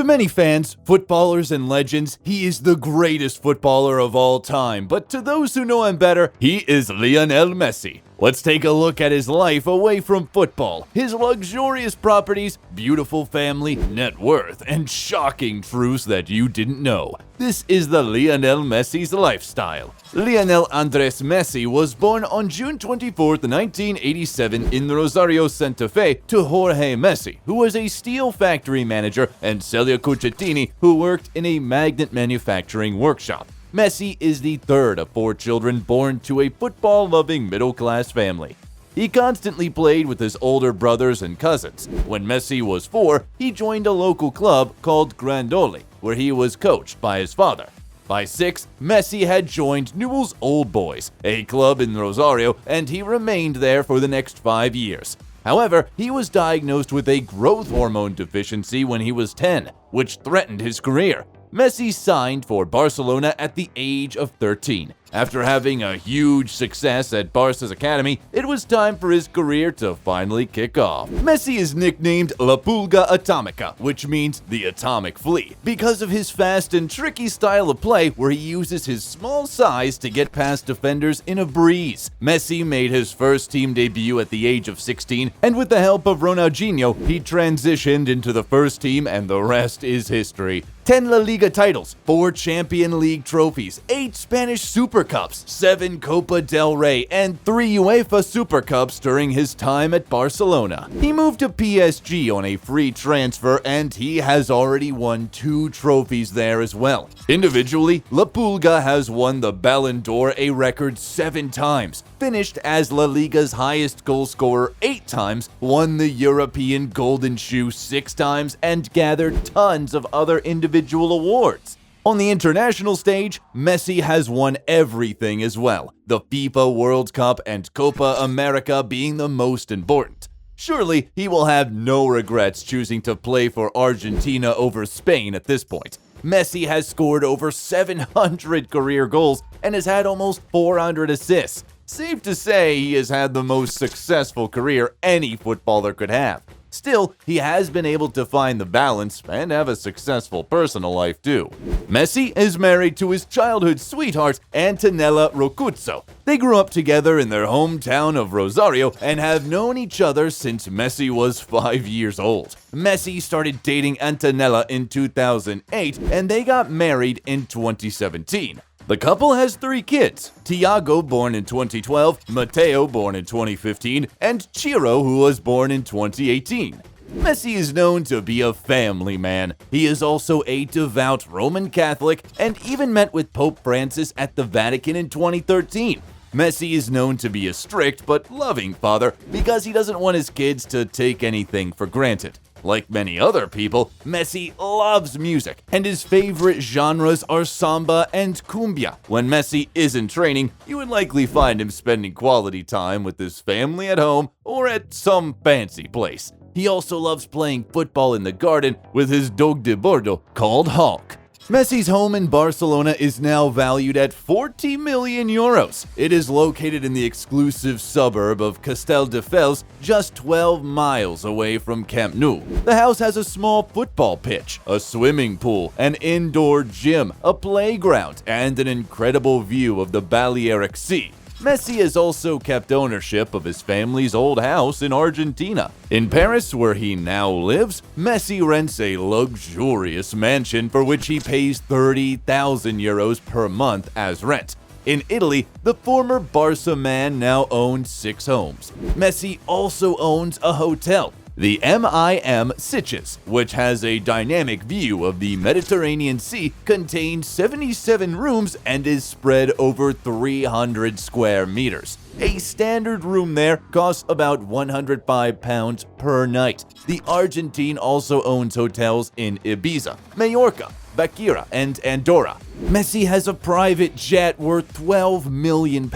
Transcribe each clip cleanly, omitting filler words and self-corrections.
To many fans, footballers, and legends, he is the greatest footballer of all time. But to those who know him better, he is Lionel Messi. Let's take a look at his life away from football, his luxurious properties, beautiful family, net worth, and shocking truths that you didn't know. This is the Lionel Messi's lifestyle. Lionel Andres Messi was born on June 24, 1987 in Rosario, Santa Fe to Jorge Messi, who was a steel factory manager, and Celia Cuccettini, who worked in a magnet manufacturing workshop. Messi is the third of 4 children born to a football-loving middle-class family. He constantly played with his older brothers and cousins. When Messi was 4, he joined a local club called Grandoli, where he was coached by his father. By 6, Messi had joined Newell's Old Boys, a club in Rosario, and he remained there for the next 5 years. However, he was diagnosed with a growth hormone deficiency when he was 10, which threatened his career. Messi signed for Barcelona at the age of 13. After having a huge success at Barca's academy, it was time for his career to finally kick off. Messi is nicknamed La Pulga Atomica, which means the atomic flea, because of his fast and tricky style of play where he uses his small size to get past defenders in a breeze. Messi made his first team debut at the age of 16, and with the help of Ronaldinho, he transitioned into the first team, and the rest is history. 10 La Liga titles, 4 Champions League trophies, 8 Spanish Super Cups, 7 Copa del Rey, and 3 UEFA Super Cups during his time at Barcelona. He moved to PSG on a free transfer, and he has already won 2 trophies there as well. Individually, La Pulga has won the Ballon d'Or a record 7 times, finished as La Liga's highest goal scorer 8 times, won the European Golden Shoe 6 times, and gathered tons of other individual awards. On the international stage, Messi has won everything as well, the FIFA World Cup and Copa America being the most important. Surely, he will have no regrets choosing to play for Argentina over Spain at this point. Messi has scored over 700 career goals and has had almost 400 assists. Safe to say he has had the most successful career any footballer could have. Still, he has been able to find the balance and have a successful personal life too. Messi is married to his childhood sweetheart, Antonella Roccuzzo. They grew up together in their hometown of Rosario and have known each other since Messi was 5 years old. Messi started dating Antonella in 2008 and they got married in 2017. The couple has 3 kids, Tiago, born in 2012, Matteo, born in 2015, and Ciro, who was born in 2018. Messi is known to be a family man. He is also a devout Roman Catholic and even met with Pope Francis at the Vatican in 2013. Messi is known to be a strict but loving father because he doesn't want his kids to take anything for granted. Like many other people, Messi loves music, and his favorite genres are samba and cumbia. When Messi isn't training, you would likely find him spending quality time with his family at home or at some fancy place. He also loves playing football in the garden with his dog de bordo called Hulk. Messi's home in Barcelona is now valued at 40 million euros. It is located in the exclusive suburb of Castelldefels, just 12 miles away from Camp Nou. The house has a small football pitch, a swimming pool, an indoor gym, a playground, and an incredible view of the Balearic Sea. Messi has also kept ownership of his family's old house in Argentina. In Paris, where he now lives, Messi rents a luxurious mansion for which he pays 30,000 euros per month as rent. In Italy, the former Barca man now owns 6 homes. Messi also owns a hotel, the MIM Sitges, which has a dynamic view of the Mediterranean Sea, contains 77 rooms and is spread over 300 square meters. A standard room there costs about £105 per night. The Argentine also owns hotels in Ibiza, Majorca, Bakira, and Andorra. Messi has a private jet worth £12 million.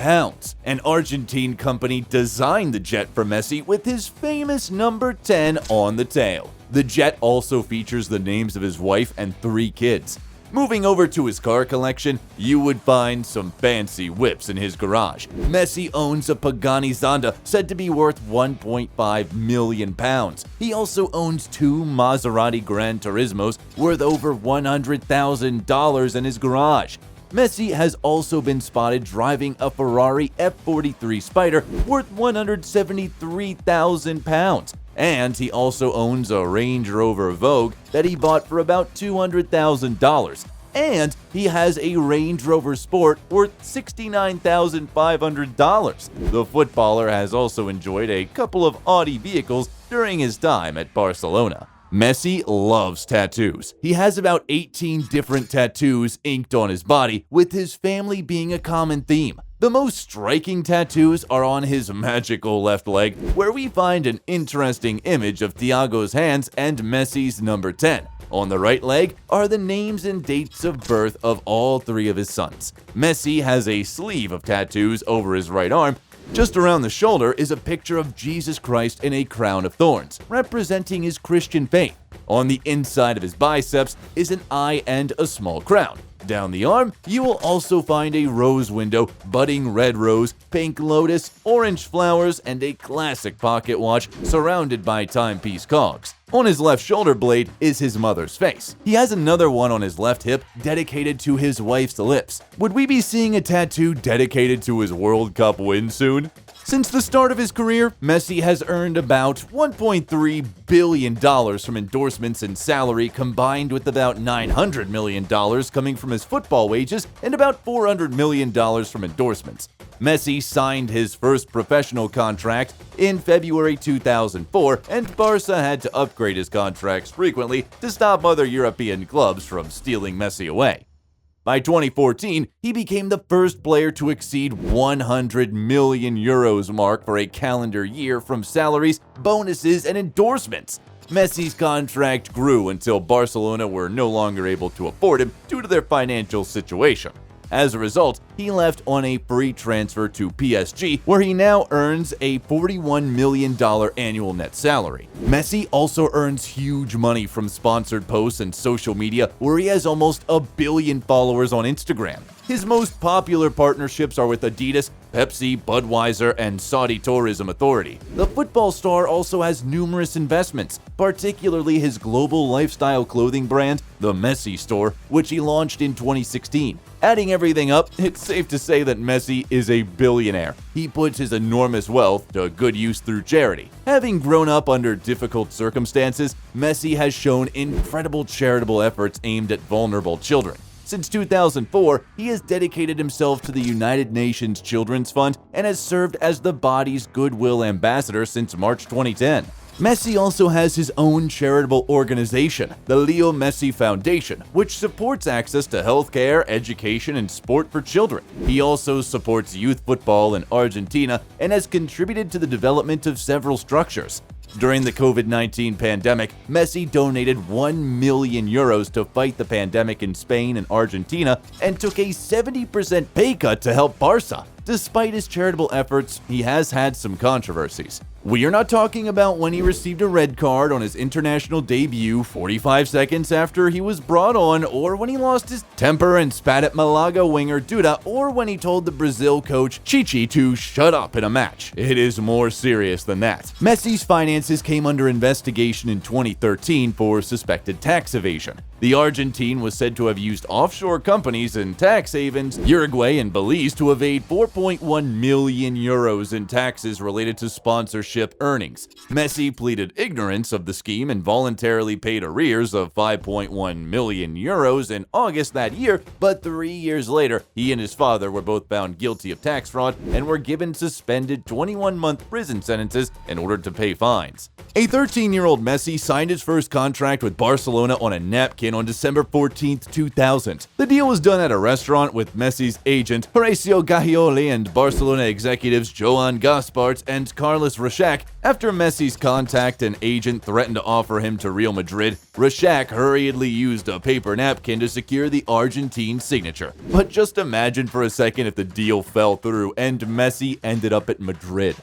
An Argentine company designed the jet for Messi with his famous number 10 on the tail. The jet also features the names of his wife and 3 kids. Moving over to his car collection, you would find some fancy whips in his garage. Messi owns a Pagani Zonda said to be worth £1.5 million. He also owns 2 Maserati Gran Turismos worth over $100,000 in his garage. Messi has also been spotted driving a Ferrari F43 Spider worth £173,000. And he also owns a Range Rover Vogue that he bought for about $200,000. And he has a Range Rover Sport worth $69,500. The footballer has also enjoyed a couple of Audi vehicles during his time at Barcelona. Messi loves tattoos. He has about 18 different tattoos inked on his body, with his family being a common theme. The most striking tattoos are on his magical left leg, where we find an interesting image of Thiago's hands and Messi's number 10. On the right leg are the names and dates of birth of all 3 of his sons. Messi has a sleeve of tattoos over his right arm. Just around the shoulder is a picture of Jesus Christ in a crown of thorns, representing his Christian faith. On the inside of his biceps is an eye and a small crown. Down the arm, you will also find a rose window, budding red rose, pink lotus, orange flowers, and a classic pocket watch surrounded by timepiece cogs. On his left shoulder blade is his mother's face. He has another one on his left hip dedicated to his wife's lips. Would we be seeing a tattoo dedicated to his World Cup win soon? Since the start of his career, Messi has earned about $1.3 billion from endorsements and salary, combined with about $900 million coming from his football wages and about $400 million from endorsements. Messi signed his first professional contract in February 2004, and Barca had to upgrade his contracts frequently to stop other European clubs from stealing Messi away. By 2014, he became the first player to exceed 100 million euros mark for a calendar year from salaries, bonuses, and endorsements. Messi's contract grew until Barcelona were no longer able to afford him due to their financial situation. As a result, he left on a free transfer to PSG, where he now earns a $41 million annual net salary. Messi also earns huge money from sponsored posts and social media, where he has almost 1 billion followers on Instagram. His most popular partnerships are with Adidas, Pepsi, Budweiser, and Saudi Tourism Authority. The football star also has numerous investments, particularly his global lifestyle clothing brand, the Messi Store, which he launched in 2016. Adding everything up, it's safe to say that Messi is a billionaire. He puts his enormous wealth to good use through charity. Having grown up under difficult circumstances, Messi has shown incredible charitable efforts aimed at vulnerable children. Since 2004, he has dedicated himself to the United Nations Children's Fund and has served as the body's Goodwill Ambassador since March 2010. Messi also has his own charitable organization, the Leo Messi Foundation, which supports access to healthcare, education, and sport for children. He also supports youth football in Argentina and has contributed to the development of several structures. During the COVID-19 pandemic, Messi donated 1 million euros to fight the pandemic in Spain and Argentina and took a 70% pay cut to help Barca. Despite his charitable efforts, he has had some controversies. We are not talking about when he received a red card on his international debut 45 seconds after he was brought on, or when he lost his temper and spat at Malaga winger Duda, or when he told the Brazil coach Chichi to shut up in a match. It is more serious than that. Messi's finances came under investigation in 2013 for suspected tax evasion. The Argentine was said to have used offshore companies and tax havens, Uruguay and Belize, to evade 4.1 million euros in taxes related to sponsorship earnings. Messi pleaded ignorance of the scheme and voluntarily paid arrears of 5.1 million euros in August that year, but 3 years later, he and his father were both found guilty of tax fraud and were given suspended 21-month prison sentences in order to pay fines. A 13-year-old Messi signed his first contract with Barcelona on a napkin on December 14, 2000. The deal was done at a restaurant with Messi's agent Horacio Gaglioli and Barcelona executives Joan Gaspart and Carlos Reixac. After Messi's contact and agent threatened to offer him to Real Madrid, Reixac hurriedly used a paper napkin to secure the Argentine signature. But just imagine for a second if the deal fell through and Messi ended up at Madrid.